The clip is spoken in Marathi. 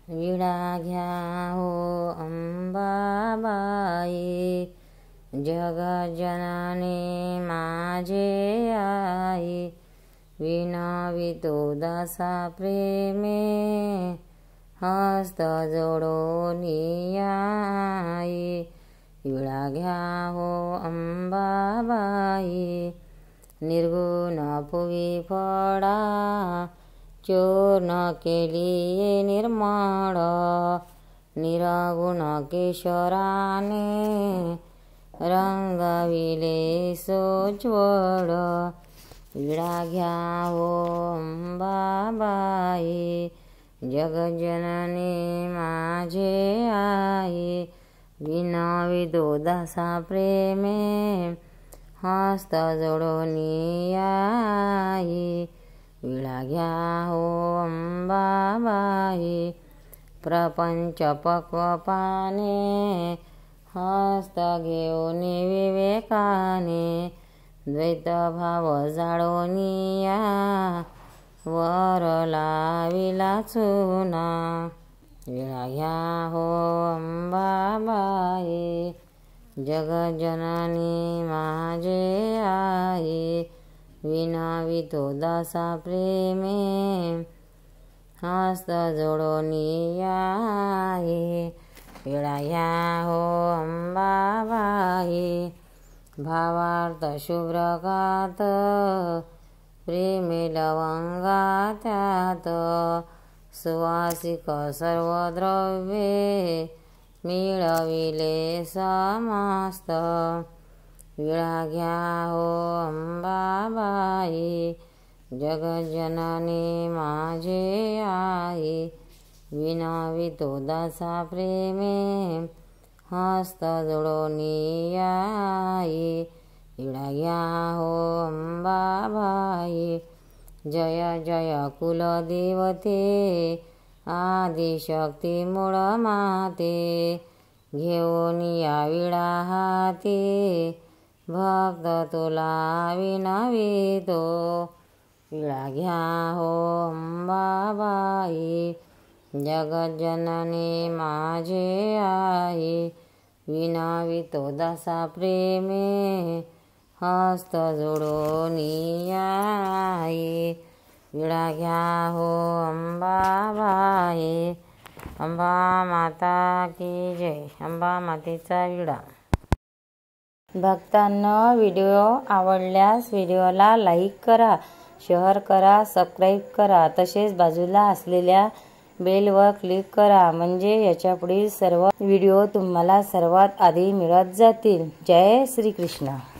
विडा घ्या हो अंबाबाई, जगज्जननी माझे आई। विनवितो दासा प्रेमे, हस्त जोडोनी आई। विडा घ्या हो अंबाबाई, निर्गुण पुवी पडा, चोर न केली निर्मळ। निरगुण केशराने, रंगविले सोज्वळ। विडा घ्या हो अंबाबाई, जगज्जननी माझे आई। विनवितो दासा प्रेमे, हस्त जोडोनी आई। विडा घ्या हो अंबाबाई, प्रपंच पक्वपाने, हस्त घेऊनी विवेकाने। द्वैत भाव जाळोनिया, वर लाविला चुना। विडा घ्या हो अंबाबाई, जगज्जननी माझे आई। विनवितो दासा प्रेमे, हस्त जोडोनी आई। विडा घ्या हो अंबाबाई, भावार्थ शुभ्रकात, प्रेमे लवंगा त्यात। सुवासिक सर्व द्रव्ये, मिळविले समस्त। विडा घ्या हो अंबाबाई, जगज्जननी माझे आई। विनवितो दासा प्रेमे, हस्त जोडोनी आई। विडा घ्या हो अंबाबाई, जय जय कुलदेवते, आदिशक्ती मूळ माते। घेऊन या विडा हाती, भक्त तुला विनवितो। विडा घ्या हो अंबाबाई, जगज्जननी माझे आई। विनवितो दासा प्रेमे, हस्त जोडोनी आई। विडा घ्या हो अंबाबाई, अंबा माता की जय। अंबा मातेचा विडा। भक्तांनो, व्हिडिओ आवडल्यास व्हिडिओला लाईक करा, शेअर करा, सबस्क्राईब करा। तसेच बाजूला असलेल्या बेलवर क्लिक करा, म्हणजे याच्या पुढील सर्व व्हिडिओ तुम्हाला सर्वात आधी मिळत जातील। जय श्री कृष्ण।